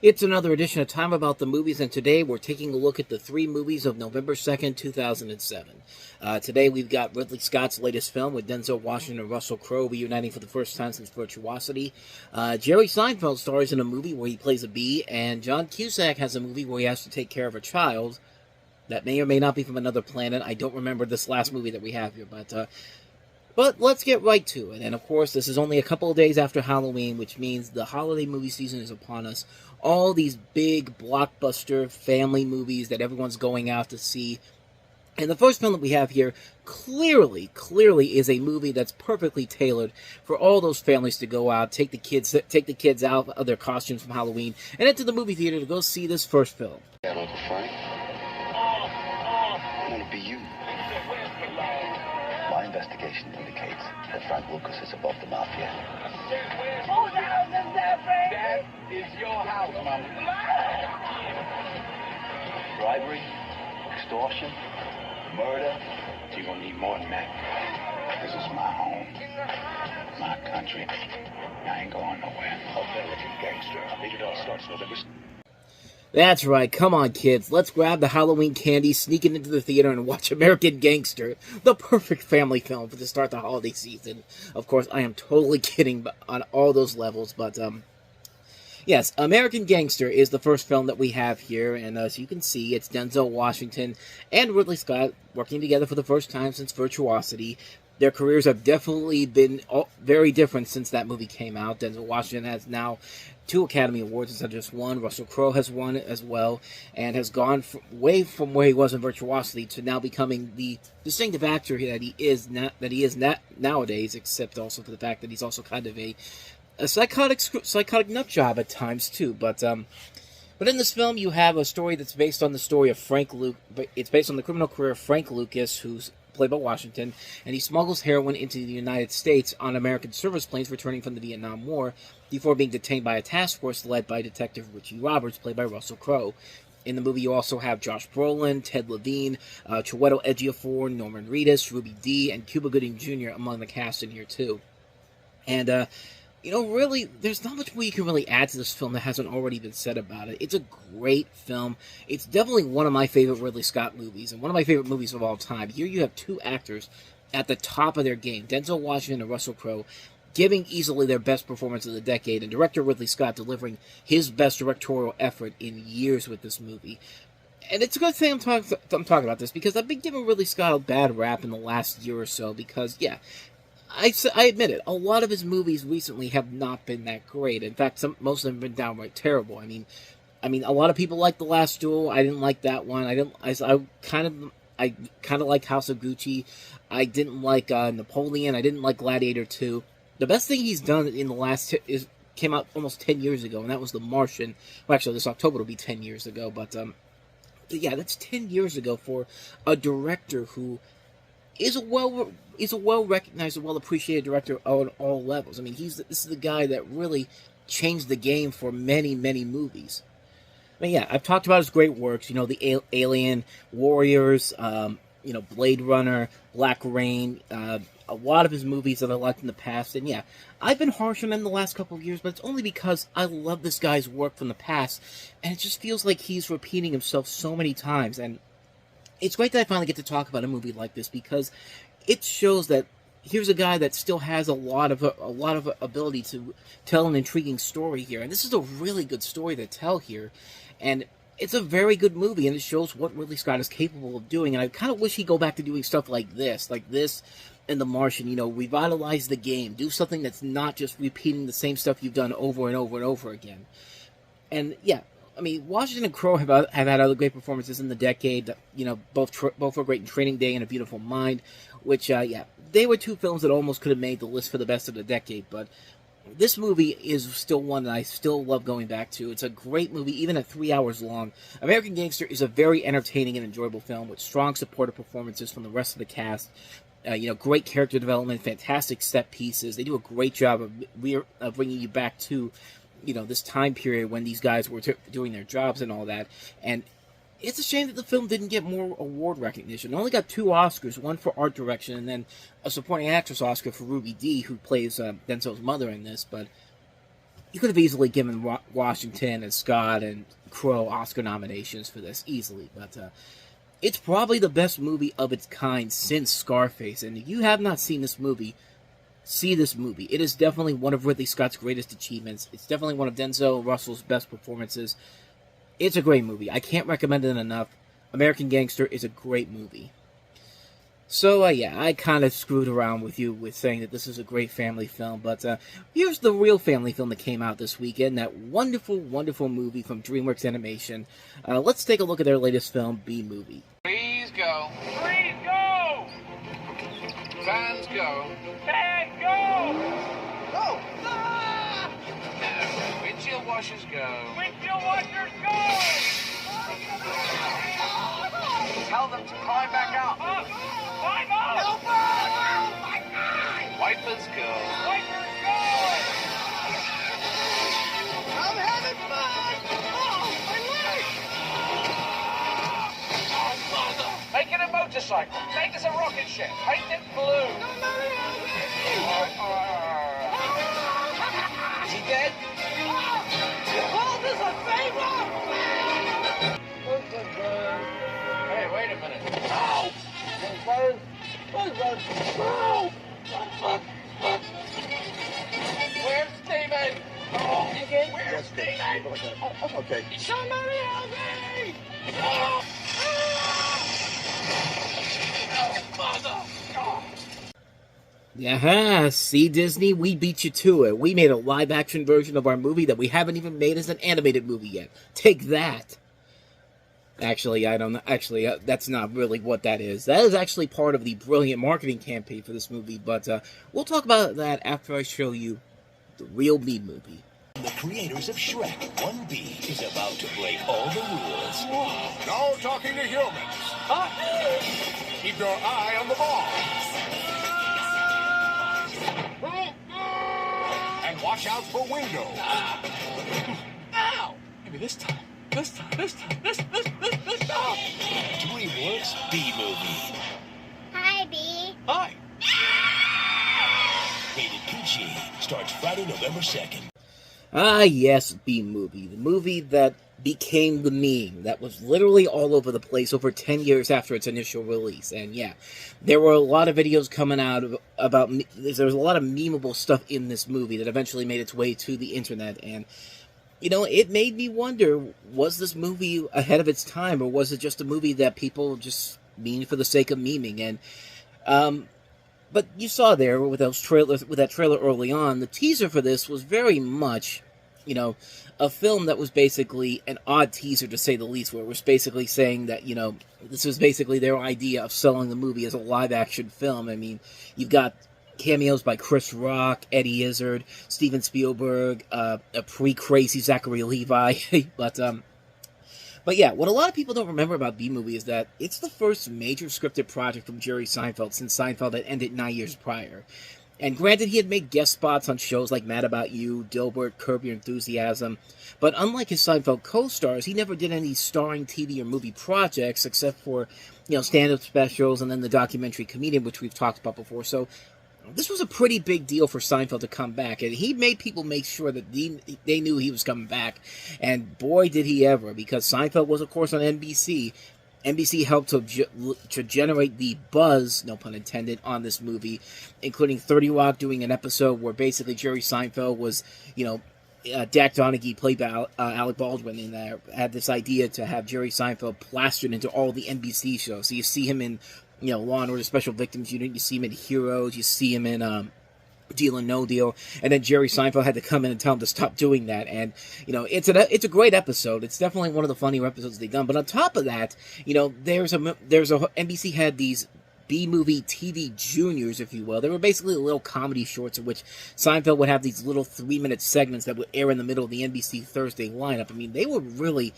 It's another edition of Time About the Movies, and today we're taking a look at the three movies of November 2nd, 2007. Today we've got Ridley Scott's latest film with Denzel Washington and Russell Crowe reuniting for the first time since Virtuosity. Jerry Seinfeld stars in a movie where he plays a bee, and John Cusack has a movie where he has to take care of a child that may or may not be from another planet. I don't remember this last movie that we have here, but let's get right to it. And of course, this is only a couple of days after Halloween, which means the holiday movie season is upon us. All these big blockbuster family movies that everyone's going out to see. And the first film that we have here clearly is a movie that's perfectly tailored for all those families to go out, take the kids out of their costumes from Halloween, and into the movie theater to go see this first film. That Uncle Frank? I want to be you. My investigation indicates that Frank Lucas is above the mafia. Whose house is that, Frank? That is your house, Mama. Bribery, extortion, murder. You're gonna need more than that. This is my home, my country. I ain't going nowhere. American Gangster. It all starts November. That's right, come on kids, let's grab the Halloween candy, sneak it into the theater, and watch American Gangster, the perfect family film to start the holiday season. Of course, I am totally kidding on all those levels, but yes, American Gangster is the first film that we have here, and as you can see, it's Denzel Washington and Ridley Scott working together for the first time since Virtuosity. Their careers have definitely been very different since that movie came out. Denzel Washington has now 2 Academy Awards instead of just 1. Russell Crowe has won as well, and has gone way from where he was in Virtuosity to now becoming the distinctive actor that he is nowadays, except also for the fact that he's also kind of a psychotic nut job at times too. But in this film, you have a story that's based on the story of it's based on the criminal career of Frank Lucas, who's played by Washington, and he smuggles heroin into the United States on American service planes returning from the Vietnam War before being detained by a task force led by Detective Richie Roberts, played by Russell Crowe. In the movie, you also have Josh Brolin, Ted Levine, Chiwetel Ejiofor, Norman Reedus, Ruby Dee, and Cuba Gooding Jr. among the cast in here too. And really, there's not much more you can really add to this film that hasn't already been said about it. It's a great film. It's definitely one of my favorite Ridley Scott movies, and one of my favorite movies of all time. Here you have 2 actors at the top of their game, Denzel Washington and Russell Crowe, giving easily their best performance of the decade, and director Ridley Scott delivering his best directorial effort in years with this movie. And it's a good thing I'm talking about this, because I've been giving Ridley Scott a bad rap in the last year or so, because, yeah, I admit it, a lot of his movies recently have not been that great. In fact, most of them have been downright terrible. I mean, a lot of people like The Last Duel. I didn't like that one. I kind of like House of Gucci. I didn't like Napoleon. I didn't like Gladiator 2. The best thing he's done in the last came out almost 10 years ago, and that was The Martian. Well, actually, this October will be 10 years ago, but yeah, that's 10 years ago for a director who is a well-recognized and well-appreciated director on all levels. I mean, this is the guy that really changed the game for many, many movies. I mean, yeah, I've talked about his great works, the Alien, Warriors, Blade Runner, Black Rain, a lot of his movies that I liked in the past, and yeah, I've been harsh on him the last couple of years, but it's only because I love this guy's work from the past, and it just feels like he's repeating himself so many times, and it's great that I finally get to talk about a movie like this, because it shows that here's a guy that still has a lot of ability to tell an intriguing story here, and this is a really good story to tell here, and it's a very good movie, and it shows what Ridley Scott is capable of doing, and I kind of wish he'd go back to doing stuff like this and The Martian, revitalize the game, do something that's not just repeating the same stuff you've done over and over and over again. And yeah, I mean, Washington and Crowe have had other great performances in the decade. Both were great in Training Day and A Beautiful Mind, which, yeah, they were 2 films that almost could have made the list for the best of the decade. But this movie is still one that I still love going back to. It's a great movie, even at 3 hours long. American Gangster is a very entertaining and enjoyable film with strong supportive performances from the rest of the cast. Great character development, fantastic set pieces. They do a great job of bringing you back to this time period when these guys were doing their jobs and all that. And it's a shame that the film didn't get more award recognition. It only got 2 Oscars, one for art direction and then a supporting actress Oscar for Ruby Dee, who plays Denzel's mother in this. But you could have easily given Washington and Scott and Crow Oscar nominations for this, easily. But it's probably the best movie of its kind since Scarface. And if you have not seen this movie, see this movie. It is definitely one of Ridley Scott's greatest achievements. It's definitely one of Denzel Russell's best performances. It's a great movie. I can't recommend it enough. American Gangster is a great movie. So, yeah, I kind of screwed around with you with saying that this is a great family film, but here's the real family film that came out this weekend, that wonderful, wonderful movie from DreamWorks Animation. Let's take a look at their latest film, B-Movie. Please go. Please go! Fans go. Fans go! Go. Ah! Windshield washers go. Windshield washers go! Tell them to climb back out. Up! Climb up! Help us! Oh my God! Wipers go. Wipers go! I'm having fun! Oh, my leg! Oh, mother! Make it a motorcycle. Make us a rocket ship. Paint it blue. No, All right. Is he dead? Oh, this is a favor! Hey, wait a minute. Ow! Where's Steven? Where's Steven? Okay. Somebody help me! Yeah, see, Disney, we beat you to it. We made a live-action version of our movie that we haven't even made as an animated movie yet. Take that. Actually, I don't know. Actually, that's not really what that is. That is actually part of the brilliant marketing campaign for this movie, but we'll talk about that after I show you the real B-Movie. The creators of Shrek 1B is about to break all the rules. No talking to humans. Keep your eye on the ball. And watch out for Wingo. Ow! Maybe this time. This time. DreamWorks B-Movie. Hi, B. Hi. Rated PG. Starts Friday, November 2nd. Ah, yes, B-Movie. The movie that became the meme, that was literally all over the place over 10 years after its initial release. And yeah, there were a lot of videos coming out about, there was a lot of memeable stuff in this movie that eventually made its way to the internet. And, you know, it made me wonder, was this movie ahead of its time, or was it just a movie that people just meme for the sake of memeing? And, but you saw there with those trailers, with that trailer early on, the teaser for this was very much, you know, a film that was basically an odd teaser, to say the least, where it was basically saying that, you know, this was basically their idea of selling the movie as a live-action film. I mean, you've got cameos by Chris Rock, Eddie Izzard, Steven Spielberg, a pre-crazy Zachary Levi, But yeah, what a lot of people don't remember about B-Movie is that it's the first major scripted project from Jerry Seinfeld since Seinfeld had ended 9 years prior. And granted, he had made guest spots on shows like Mad About You, Dilbert, Curb Your Enthusiasm, but unlike his Seinfeld co-stars, he never did any starring TV or movie projects except for, you know, stand-up specials and then the documentary Comedian, which we've talked about before. So this was a pretty big deal for Seinfeld to come back, and he made people make sure that they knew he was coming back, and boy did he ever, because Seinfeld was, of course, on NBC. NBC helped to generate the buzz, no pun intended, on this movie, including 30 Rock doing an episode where basically Jerry Seinfeld was, you know, Dak Donaghy, played by Alec Baldwin, in there, had this idea to have Jerry Seinfeld plastered into all the NBC shows. So you see him in, you know, Law & Order Special Victims Unit, you see him in Heroes, you see him in Deal or No Deal, and then Jerry Seinfeld had to come in and tell him to stop doing that. And, you know, it's a great episode. It's definitely one of the funnier episodes they've done. But on top of that, you know, there's a NBC had these B-movie TV juniors, if you will. They were basically little comedy shorts in which Seinfeld would have these little 3-minute segments that would air in the middle of the NBC Thursday lineup. I mean, they were really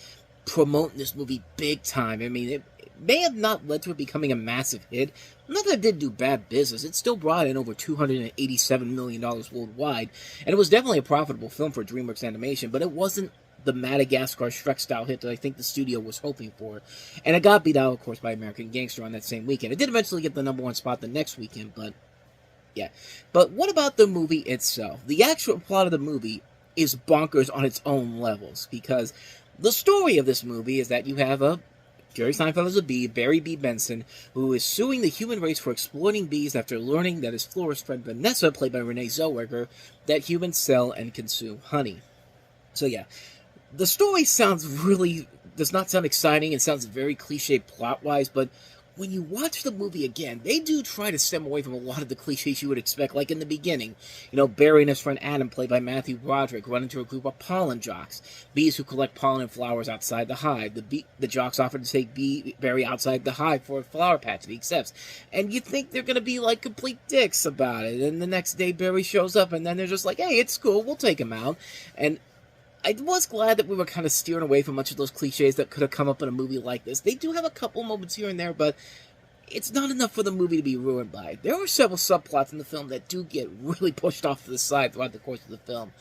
promoting this movie big time. I mean, it may have not led to it becoming a massive hit. Not that it did do bad business. It still brought in over $287 million worldwide. And it was definitely a profitable film for DreamWorks Animation, but it wasn't the Madagascar Shrek-style hit that I think the studio was hoping for. And it got beat out, of course, by American Gangster on that same weekend. It did eventually get the #1 spot the next weekend, but yeah. But what about the movie itself? The actual plot of the movie is bonkers on its own levels, because the story of this movie is that you have a Jerry Seinfeld is a bee, Barry B. Benson, who is suing the human race for exploiting bees after learning that his florist friend Vanessa, played by Renee Zellweger, that humans sell and consume honey. So yeah, the story does not sound exciting and sounds very cliche plot-wise, but when you watch the movie again, they do try to stem away from a lot of the cliches you would expect, like in the beginning. Barry and his friend Adam, played by Matthew Broderick, run into a group of pollen jocks, bees who collect pollen and flowers outside the hive. The jocks offer to take Barry outside the hive for a flower patch that he accepts. And you think they're going to be like complete dicks about it, and the next day Barry shows up, and then they're just like, hey, it's cool, we'll take him out. And I was glad that we were kind of steering away from much of those cliches that could have come up in a movie like this. They do have a couple moments here and there, but it's not enough for the movie to be ruined by. There are several subplots in the film that do get really pushed off to the side throughout the course of the film.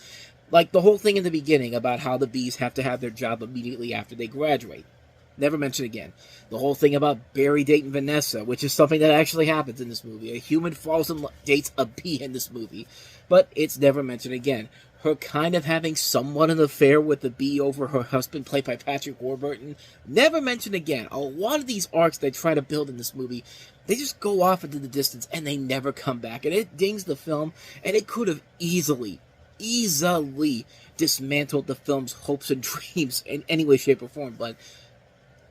Like the whole thing in the beginning about how the bees have to have their job immediately after they graduate. Never mentioned again. The whole thing about Barry dating Vanessa, which is something that actually happens in this movie. A human falls and dates a bee in this movie, but it's never mentioned again. Her kind of having somewhat an affair with the bee over her husband, played by Patrick Warburton, never mentioned again. A lot of these arcs they try to build in this movie, they just go off into the distance and they never come back. And it dings the film, and it could have easily dismantled the film's hopes and dreams in any way, shape, or form. But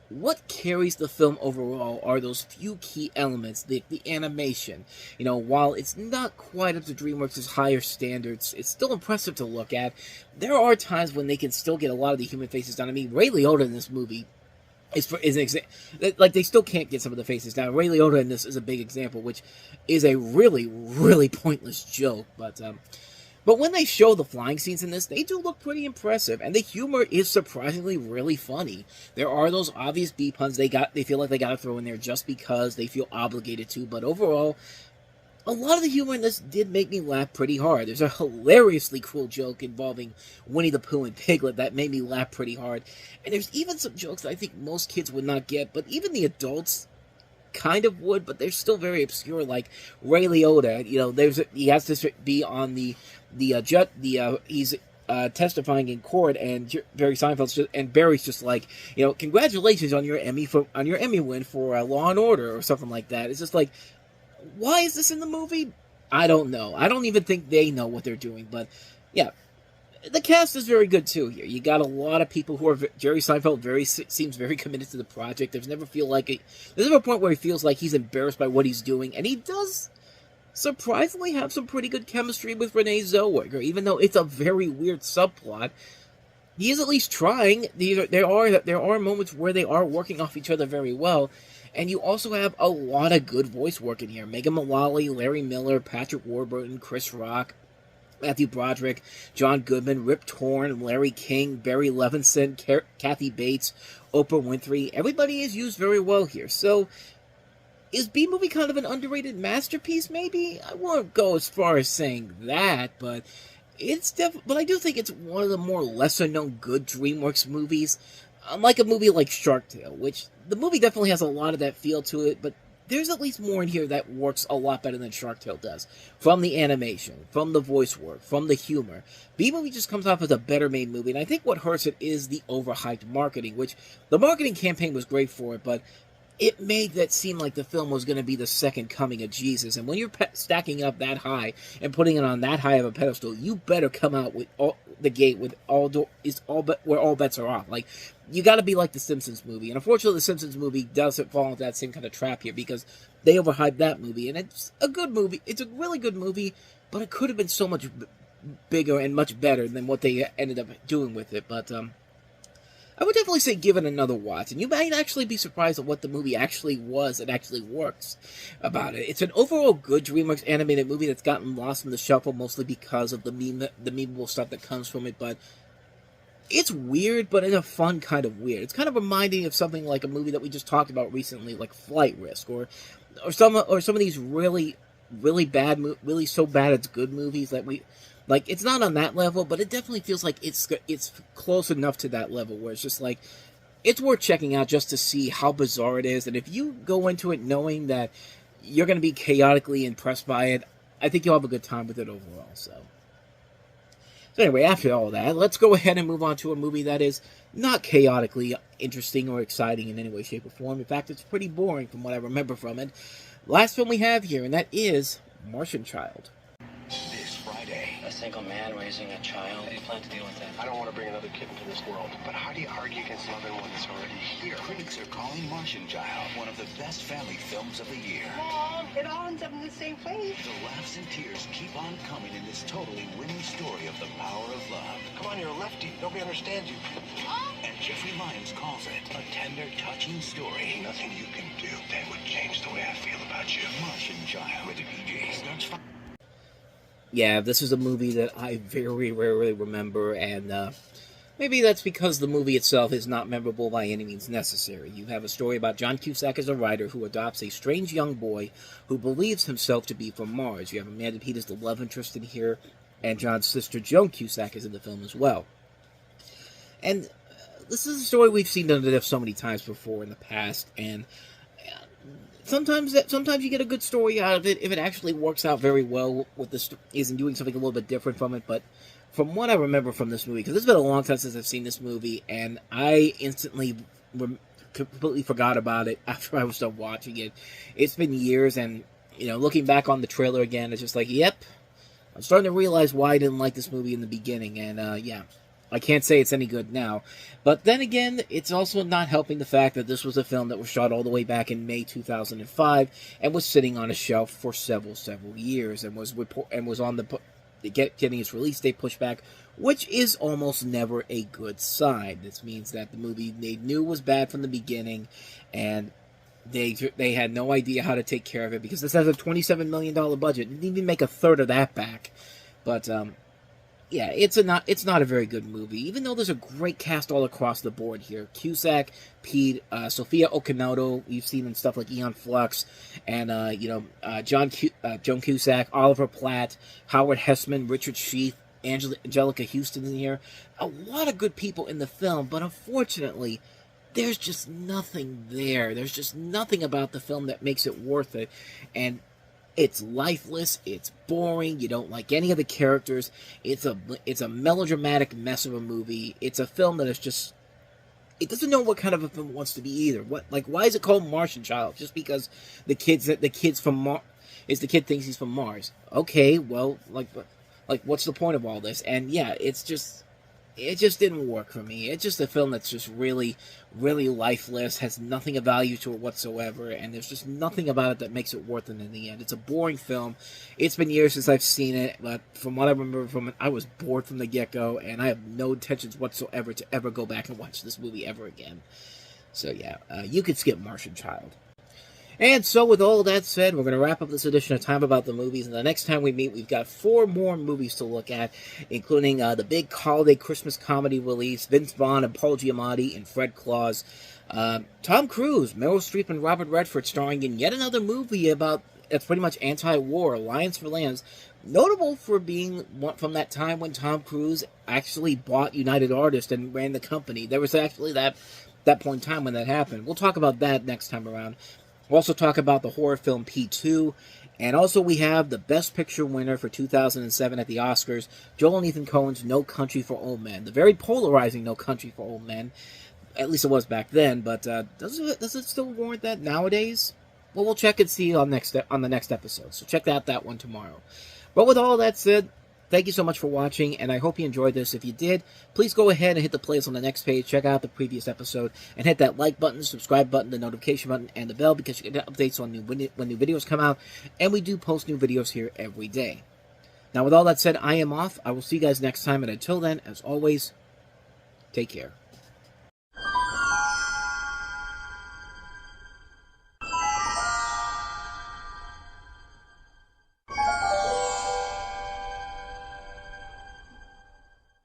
what carries the film overall are those few key elements, the animation. While it's not quite up to DreamWorks' higher standards, it's still impressive to look at. There are times when they can still get a lot of the human faces done. I mean, Ray Liotta in this movie is an example. Like, they still can't get some of the faces down. Ray Liotta in this is a big example, which is a really, really pointless joke, But when they show the flying scenes in this, they do look pretty impressive, and the humor is surprisingly really funny. There are those obvious bee puns they feel like they gotta throw in there just because they feel obligated to, but overall, a lot of the humor in this did make me laugh pretty hard. There's a hilariously cruel joke involving Winnie the Pooh and Piglet that made me laugh pretty hard, and there's even some jokes that I think most kids would not get, but even the adults kind of would, but they're still very obscure. Like Ray Liotta, he has to be on he's testifying in court, and Barry Barry's just like, congratulations on your Emmy win for Law and Order or something like that. It's just like, why is this in the movie? I don't know. I don't even think they know what they're doing. But yeah, the cast is very good too here. You got a lot of people who are Jerry Seinfeld seems very committed to the project. There's never a point where he feels like he's embarrassed by what he's doing, and he does surprisingly have some pretty good chemistry with Renee Zellweger, even though it's a very weird subplot. He is at least trying. There are moments where they are working off each other very well, and you also have a lot of good voice work in here. Megan Mullally, Larry Miller, Patrick Warburton, Chris Rock, Matthew Broderick, John Goodman, Rip Torn, Larry King, Barry Levinson, Kathy Bates, Oprah Winfrey. Everybody is used very well here. So, is B-Movie kind of an underrated masterpiece, maybe? I won't go as far as saying that, but but I do think it's one of the more lesser-known good DreamWorks movies. Unlike a movie like Shark Tale, which the movie definitely has a lot of that feel to it, but there's at least more in here that works a lot better than Shark Tale does. From the animation, from the voice work, from the humor. B-Movie just comes off as a better made movie, and I think what hurts it is the overhyped marketing, which the marketing campaign was great for it, but it made that seem like the film was going to be the second coming of Jesus. And when you're stacking it up that high and putting it on that high of a pedestal, you better come out with the gate with where all bets are off. Like, you got to be like the Simpsons movie. And unfortunately, the Simpsons movie doesn't fall into that same kind of trap here, because they overhyped that movie. And it's a good movie. It's a really good movie, but it could have been so much bigger and much better than what they ended up doing with it. But I would definitely say give it another watch, and you might actually be surprised at what the movie actually was and actually works about it. It's an overall good DreamWorks animated movie that's gotten lost in the shuffle, mostly because of the memeable stuff that comes from it, but it's weird, but in a fun kind of weird. It's kind of reminding of something like a movie that we just talked about recently, like Flight Risk, or some of these really, really bad, really so bad it's good movies that we... Like, it's not on that level, but it definitely feels like it's close enough to that level where it's just like, it's worth checking out just to see how bizarre it is. And if you go into it knowing that you're going to be chaotically impressed by it, I think you'll have a good time with it overall. So, So anyway, after all that, let's go ahead and move on to a movie that is not chaotically interesting or exciting in any way, shape, or form. In fact, it's pretty boring from what I remember from it. Last film we have here, and that is Martian Child. This Friday. A single man raising a child. How do you plan to deal with that? I don't want to bring another kid into this world. But how do you argue against another one that's already here? Critics are calling Martian Child one of the best family films of the year. Mom, it all ends up in the same place. The laughs and tears keep on coming in this totally winning story of the power of love. Come on, you're a lefty. Nobody understands you. And Jeffrey Lyons calls it a tender, touching story. Nothing you can do that would change the way I feel about you. Martian Child. Rated PG. Starts Friday. Yeah, this is a movie that I very rarely remember, and maybe that's because the movie itself is not memorable by any means necessary. You have a story about John Cusack as a writer who adopts a strange young boy who believes himself to be from Mars. You have Amanda Peet as the love interest in here, and John's sister Joan Cusack is in the film as well. And this is a story we've seen done so many times before in the past, and sometimes you get a good story out of it if it actually works out very well with this isn't doing something a little bit different from it. But from what I remember from this movie, because it's been a long time since I've seen this movie, and I instantly completely forgot about it after I was done watching it. It's been years, and looking back on the trailer again, it's just like, yep, I'm starting to realize why I didn't like this movie in the beginning, and yeah. I can't say it's any good now. But then again, it's also not helping the fact that this was a film that was shot all the way back in May 2005 and was sitting on a shelf for several years and was on getting its release date pushed back, which is almost never a good sign. This means that the movie they knew was bad from the beginning, and they had no idea how to take care of it, because this has a $27 million budget. It didn't even make a third of that back. But yeah, it's not a very good movie, even though there's a great cast all across the board here. Cusack, Peet, Sophia Okinoto, you've seen in stuff like Aeon Flux, and Joan Cusack, Oliver Platt, Howard Hessman, Richard Sheath, Angelica Houston in here. A lot of good people in the film, but unfortunately, there's just nothing there. There's just nothing about the film that makes it worth it, and it's lifeless, it's boring, you don't like any of the characters, it's a melodramatic mess of a movie. It's a film that is just, it doesn't know what kind of a film it wants to be either. Why is it called Martian Child? Just because the kid thinks he's from Mars. Okay, well, what's the point of all this? And yeah, it just didn't work for me. It's just a film that's just really lifeless, has nothing of value to it whatsoever, and there's just nothing about it that makes it worth it in the end. It's a boring film. It's been years since I've seen it, but from what I remember from it, I was bored from the get-go, and I have no intentions whatsoever to ever go back and watch this movie ever again. So yeah, you could skip Martian Child. And so with all that said, we're going to wrap up this edition of Time About the Movies, and the next time we meet, we've got 4 more movies to look at, including the big holiday Christmas comedy release, Vince Vaughn and Paul Giamatti and Fred Claus, Tom Cruise, Meryl Streep, and Robert Redford starring in yet another movie that's pretty much anti-war, Lions for Lambs, notable for being from that time when Tom Cruise actually bought United Artists and ran the company. There was actually that point in time when that happened. We'll talk about that next time around. We'll also talk about the horror film P2, and also we have the Best Picture winner for 2007 at the Oscars, Joel and Ethan Coen's No Country for Old Men. The very polarizing No Country for Old Men, at least it was back then, but does it still warrant that nowadays? Well, we'll check and see on the next episode, so check out that one tomorrow. But with all that said, thank you so much for watching, and I hope you enjoyed this. If you did, please go ahead and hit the playlist on the next page, check out the previous episode, and hit that like button, subscribe button, the notification button, and the bell, because you get updates on when new videos come out, and we do post new videos here every day. Now, with all that said, I am off. I will see you guys next time, and until then, as always, take care.